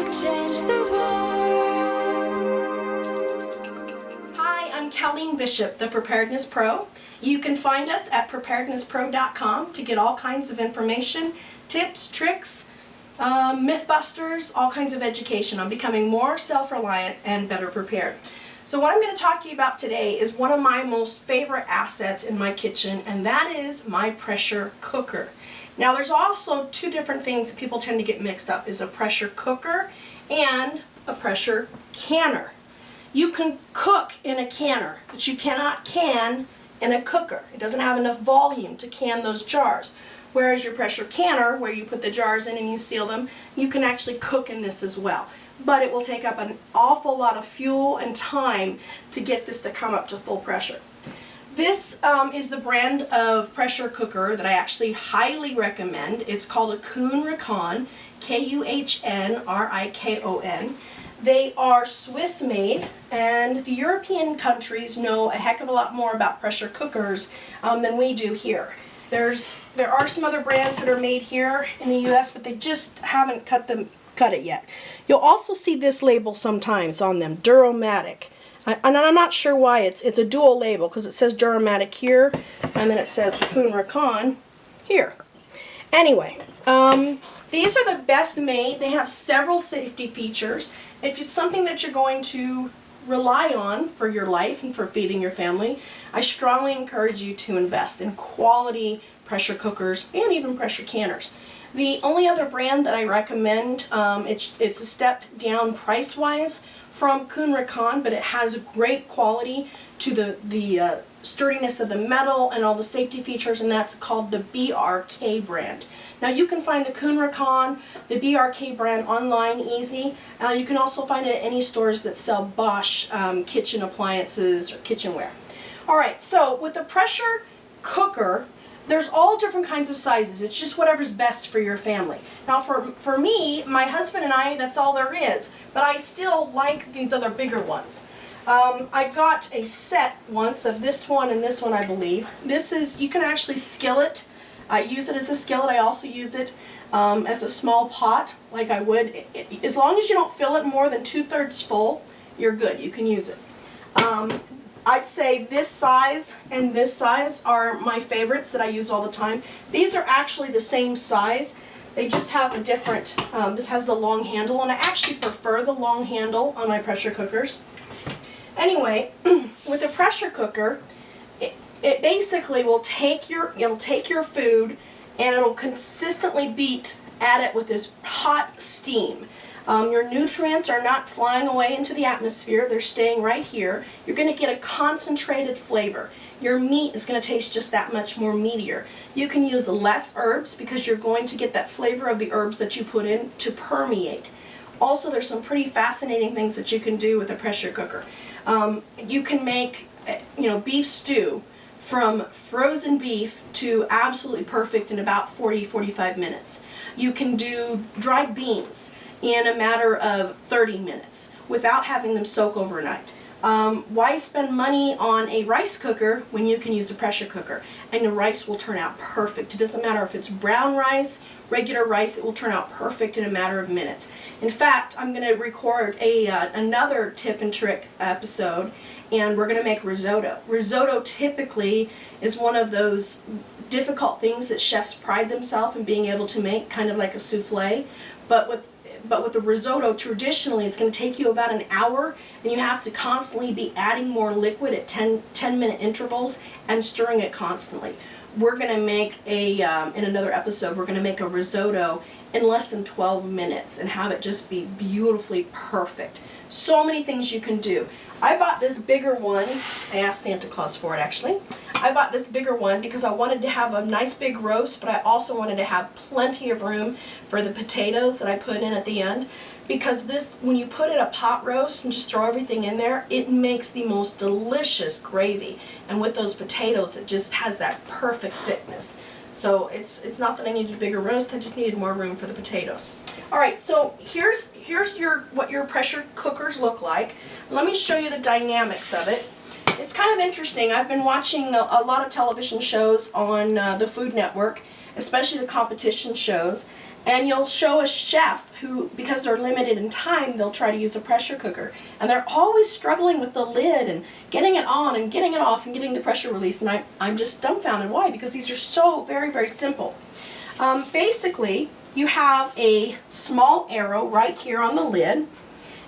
change the world. Hi, I'm Kellene Bishop, the Preparedness Pro. You can find us at preparednesspro.com to get all kinds of information, tips, tricks, mythbusters, all kinds of education on becoming more self-reliant and better prepared. So what I'm going to talk to you about today is one of my most favorite assets in my kitchen, and that is my pressure cooker. Now there's also two different things that people tend to get mixed up, is a pressure cooker and a pressure canner. You can cook in a canner, but you cannot can in a cooker. It doesn't have enough volume to can those jars. Whereas your pressure canner, where you put the jars in and you seal them, you can actually cook in this as well. But it will take up an awful lot of fuel and time to get this to come up to full pressure. This is the brand of pressure cooker that I actually highly recommend. It's called a Kuhnrikon, Kuhnrikon. They are Swiss made, and the European countries know a heck of a lot more about pressure cookers than we do here. There are some other brands that are made here in the US, but they just haven't cut it yet. You'll also see this label sometimes on them, Duromatic. And I'm not sure why it's a dual label, because it says Duromatic here, and then it says Kuhnrikon here. Anyway, these are the best made. They have several safety features. If it's something that you're going to rely on for your life and for feeding your family, I strongly encourage you to invest in quality pressure cookers and even pressure canners. The only other brand that I recommend, it's a step down price-wise from Kuhnrikon, but it has great quality to the sturdiness of the metal and all the safety features, and that's called the BRK brand. Now you can find the Kuhnrikon, the BRK brand online easy. You can also find it at any stores that sell Bosch kitchen appliances or kitchenware. Alright, so with the pressure cooker, there's all different kinds of sizes. It's just whatever's best for your family. Now for me, my husband and I, that's all there is. But I still like these other bigger ones. I got a set once of this one and this one, I believe. This is, you can actually skillet. I use it as a skillet. I also use it as a small pot, like I would. As long as you don't fill it more than 2/3 full, you're good. You can use it. I'd say this size and this size are my favorites that I use all the time. These are actually the same size. They just have a different, this has the long handle, and I actually prefer the long handle on my pressure cookers. Anyway, with a pressure cooker, it basically will it'll take your food and it'll consistently beat at it with this hot steam. Your nutrients are not flying away into the atmosphere, they're staying right here. You're going to get a concentrated flavor. Your meat is going to taste just that much more meatier. You can use less herbs because you're going to get that flavor of the herbs that you put in to permeate. Also, there's some pretty fascinating things that you can do with a pressure cooker. You can make, beef stew from frozen beef to absolutely perfect in about 40-45 minutes. You can do dried beans in a matter of 30 minutes without having them soak overnight. Why spend money on a rice cooker when you can use a pressure cooker and the rice will turn out perfect? It doesn't matter if it's brown rice, regular rice, it will turn out perfect in a matter of minutes. In fact, I'm going to record another tip and trick episode, and we're going to make risotto. Risotto typically is one of those difficult things that chefs pride themselves in being able to make, kind of like a souffle, but with the risotto, traditionally it's going to take you about an hour, and you have to constantly be adding more liquid at 10-minute intervals and stirring it constantly. We're going to make in another episode, we're going to make a risotto in less than 12 minutes and have it just be beautifully perfect. So many things you can do. I bought this bigger one. I asked Santa Claus for it, actually. I bought this bigger one because I wanted to have a nice big roast, but I also wanted to have plenty of room for the potatoes that I put in at the end. Because this, when you put in a pot roast and just throw everything in there, it makes the most delicious gravy. And with those potatoes, it just has that perfect thickness. So it's not that I needed a bigger roast, I just needed more room for the potatoes. Alright, so here's what your pressure cookers look like. Let me show you the dynamics of it. It's kind of interesting. I've been watching a lot of television shows on the Food Network, especially the competition shows, And you'll show a chef who, because they're limited in time, they'll try to use a pressure cooker. And they're always struggling with the lid and getting it on and getting it off and getting the pressure release. And I'm just dumbfounded. Why? Because these are so very, very simple. Basically, you have a small arrow right here on the lid.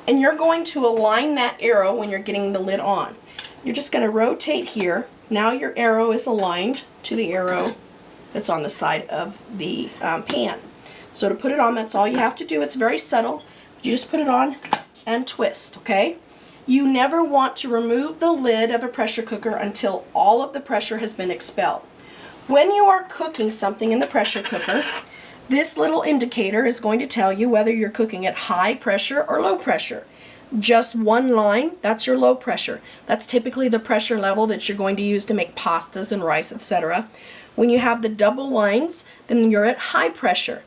And you're going to align that arrow when you're getting the lid on. You're just going to rotate here. Now your arrow is aligned to the arrow that's on the side of the pan. So to put it on, that's all you have to do. It's very subtle. You just put it on and twist, okay? You never want to remove the lid of a pressure cooker until all of the pressure has been expelled. When you are cooking something in the pressure cooker, this little indicator is going to tell you whether you're cooking at high pressure or low pressure. Just one line, that's your low pressure. That's typically the pressure level that you're going to use to make pastas and rice, etc. When you have the double lines, then you're at high pressure.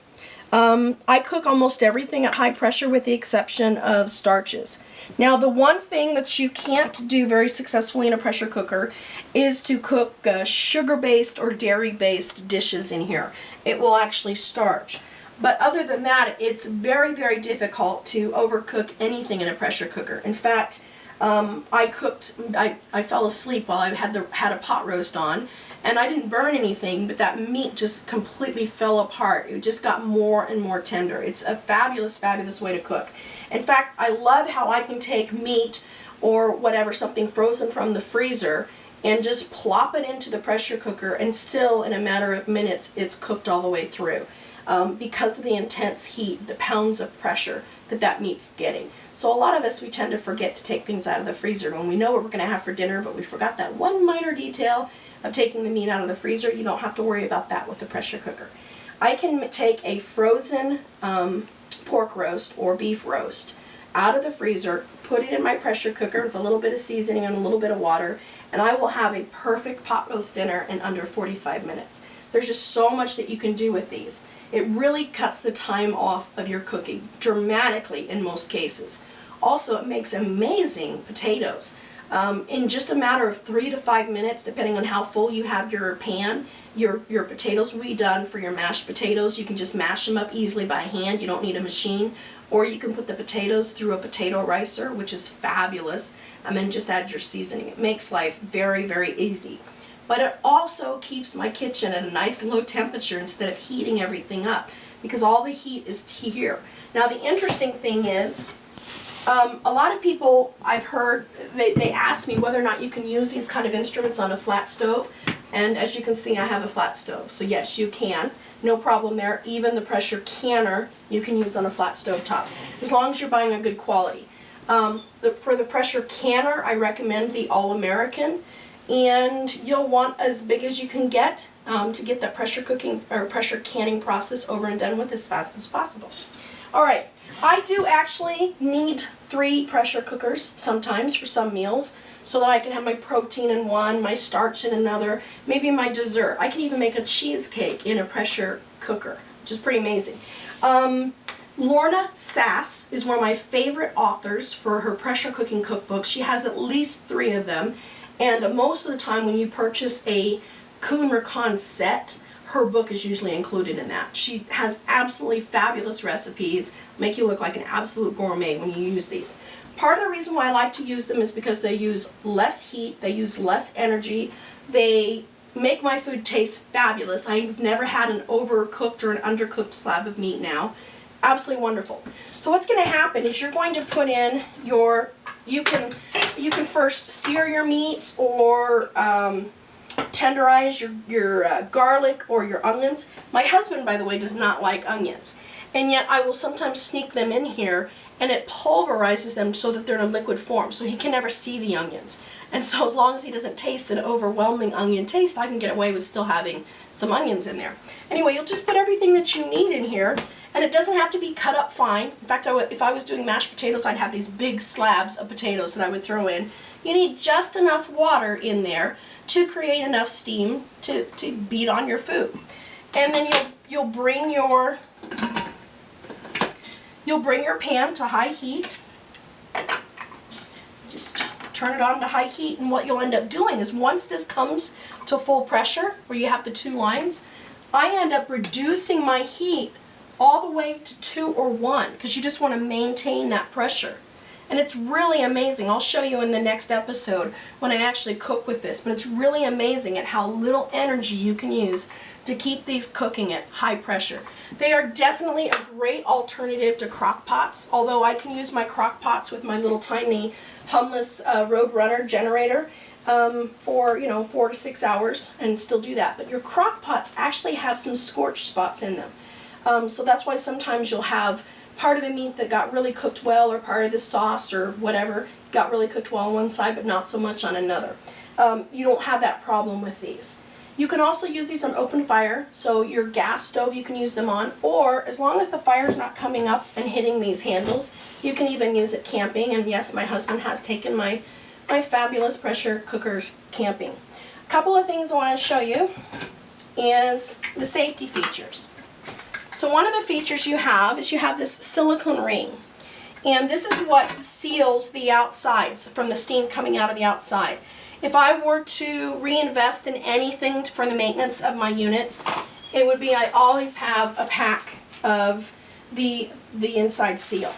I cook almost everything at high pressure with the exception of starches. Now, the one thing that you can't do very successfully in a pressure cooker is to cook sugar-based or dairy-based dishes in here. It will actually starch. But other than that, it's very, very difficult to overcook anything in a pressure cooker. In fact, I fell asleep while I had a pot roast on, and I didn't burn anything, but that meat just completely fell apart. It just got more and more tender. It's a fabulous, fabulous way to cook. In fact, I love how I can take meat or whatever, something frozen from the freezer, and just plop it into the pressure cooker, and still in a matter of minutes it's cooked all the way through. Because of the intense heat, the pounds of pressure that meat's getting. So a lot of us, we tend to forget to take things out of the freezer when we know what we're going to have for dinner, but we forgot that one minor detail of taking the meat out of the freezer. You don't have to worry about that with the pressure cooker. I can take a frozen pork roast or beef roast out of the freezer, put it in my pressure cooker with a little bit of seasoning and a little bit of water, and I will have a perfect pot roast dinner in under 45 minutes. There's just so much that you can do with these. It really cuts the time off of your cooking dramatically in most cases. Also, it makes amazing potatoes. In just a matter of 3 to 5 minutes, depending on how full you have your pan, your potatoes will be done for your mashed potatoes. You can just mash them up easily by hand. You don't need a machine. Or you can put the potatoes through a potato ricer, which is fabulous, and then just add your seasoning. It makes life very, very easy. But it also keeps my kitchen at a nice low temperature instead of heating everything up, because all the heat is here. Now, the interesting thing is, a lot of people I've heard, they ask me whether or not you can use these kind of instruments on a flat stove. And as you can see, I have a flat stove. So yes, you can. No problem there. Even the pressure canner you can use on a flat stove top, as long as you're buying a good quality. For the pressure canner, I recommend the All-American. And you'll want as big as you can get to get that pressure cooking or pressure canning process over and done with as fast as possible. All right, I do actually need 3 pressure cookers sometimes for some meals, so that I can have my protein in one, my starch in another, maybe my dessert. I can even make a cheesecake in a pressure cooker, which is pretty amazing. Lorna Sass is one of my favorite authors for her pressure cooking cookbooks. She has at least 3 of them. And most of the time when you purchase a Kuhn Rakan set, her book is usually included in that. She has absolutely fabulous recipes, make you look like an absolute gourmet when you use these. Part of the reason why I like to use them is because they use less heat, they use less energy, they make my food taste fabulous. I've never had an overcooked or an undercooked slab of meat now. Absolutely wonderful. So what's going to happen is you're going to put in your, you can first sear your meats or tenderize your garlic or your onions. My husband, by the way, does not like onions, and yet I will sometimes sneak them in here, and it pulverizes them so that they're in a liquid form, so he can never see the onions. And so as long as he doesn't taste an overwhelming onion taste, I can get away with still having some onions in there. Anyway, you'll just put everything that you need in here, and it doesn't have to be cut up fine. In fact, if I was doing mashed potatoes, I'd have these big slabs of potatoes that I would throw in. You need just enough water in there to create enough steam to beat on your food. And then you'll bring your pan to high heat. Just turn it on to high heat, and what you'll end up doing is once this comes to full pressure, where you have the 2 lines, I end up reducing my heat all the way to 2 or 1 because you just want to maintain that pressure. And it's really amazing. I'll show you in the next episode when I actually cook with this, but it's really amazing at how little energy you can use to keep these cooking at high pressure. They are definitely a great alternative to crock pots, although I can use my crock pots with my little tiny humless Roadrunner generator for 4 to 6 hours and still do that. But your crock pots actually have some scorch spots in them. So that's why sometimes you'll have part of the meat that got really cooked well, or part of the sauce or whatever got really cooked well on one side but not so much on another. You don't have that problem with these. You can also use these on open fire, so your gas stove you can use them on, or as long as the fire's not coming up and hitting these handles, you can even use it camping. And yes, my husband has taken my fabulous pressure cookers camping. A couple of things I want to show you is the safety features. So one of the features you have is you have this silicone ring, and this is what seals the outsides from the steam coming out of the outside. If I were to reinvest in anything for the maintenance of my units, it would be I always have a pack of the inside seal.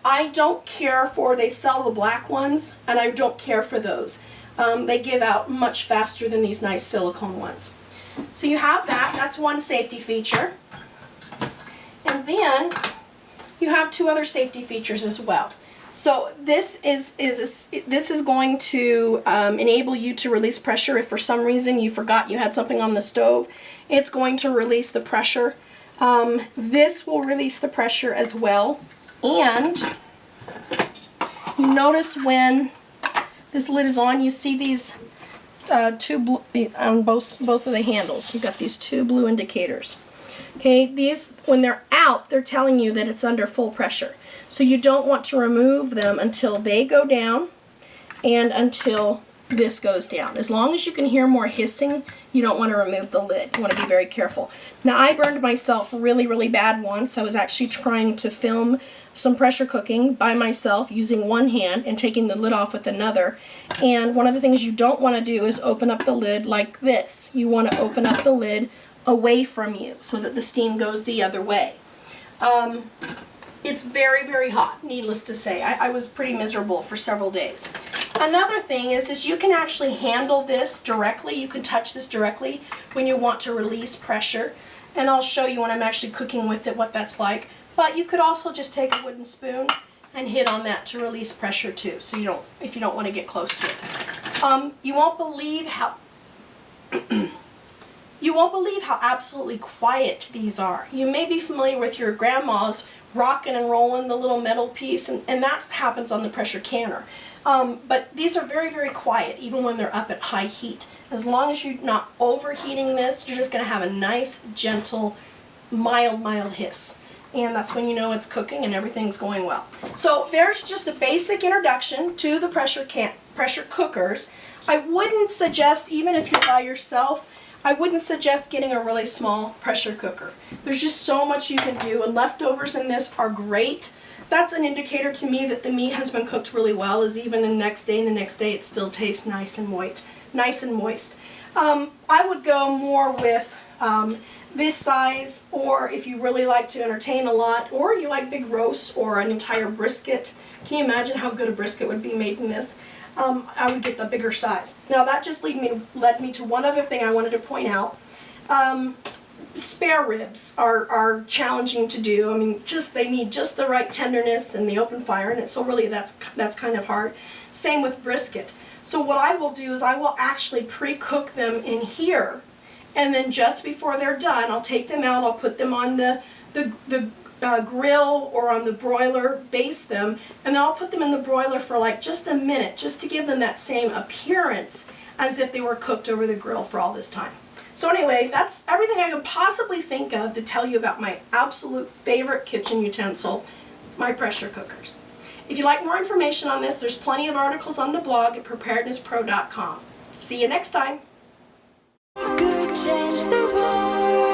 I don't care for, they sell the black ones, and I don't care for those. They give out much faster than these nice silicone ones. So you have that, that's one safety feature. And then you have 2 other safety features as well. So this is going to enable you to release pressure if for some reason you forgot you had something on the stove. It's going to release the pressure. This will release the pressure as well. And notice when this lid is on, you see these 2 blue on both of the handles. You've got these 2 blue indicators. Okay, these, when they're out, they're telling you that it's under full pressure. So you don't want to remove them until they go down and until this goes down. As long as you can hear more hissing, you don't want to remove the lid. You want to be very careful. Now, I burned myself really, really bad once. I was actually trying to film some pressure cooking by myself using one hand and taking the lid off with another. And one of the things you don't want to do is open up the lid like this. You want to open up the lid away from you so that the steam goes the other way. It's very, very hot, needless to say. I was pretty miserable for several days. Another thing is you can actually handle this directly. You can touch this directly when you want to release pressure. And I'll show you when I'm actually cooking with it what that's like. But you could also just take a wooden spoon and hit on that to release pressure too, so if you don't want to get close to it. You won't believe how absolutely quiet these are. You may be familiar with your grandma's rocking and rolling the little metal piece, and that happens on the pressure canner. But these are very, very quiet, even when they're up at high heat. As long as you're not overheating this, you're just going to have a nice, gentle, mild hiss. And that's when you know it's cooking and everything's going well. So there's just a basic introduction to the pressure cookers. I wouldn't suggest, even if you're by yourself, I wouldn't suggest getting a really small pressure cooker. There's just so much you can do, and leftovers in this are great. That's an indicator to me that the meat has been cooked really well, is even the next day it still tastes nice and moist. I would go more with this size, or if you really like to entertain a lot, or you like big roasts or an entire brisket. Can you imagine how good a brisket would be made in this? I would get the bigger size. Now that just led me to one other thing I wanted to point out. Spare ribs are challenging to do. I mean, they need just the right tenderness in the open fire, and so really that's kind of hard. Same with brisket. So what I will do is I will actually pre-cook them in here, and then just before they're done, I'll take them out. I'll put them on the grill or on the broiler, baste them, and then I'll put them in the broiler for like just a minute, just to give them that same appearance as if they were cooked over the grill for all this time. So anyway, that's everything I can possibly think of to tell you about my absolute favorite kitchen utensil, my pressure cookers. If you'd like more information on this, there's plenty of articles on the blog at preparednesspro.com. See you next time. Good change the world.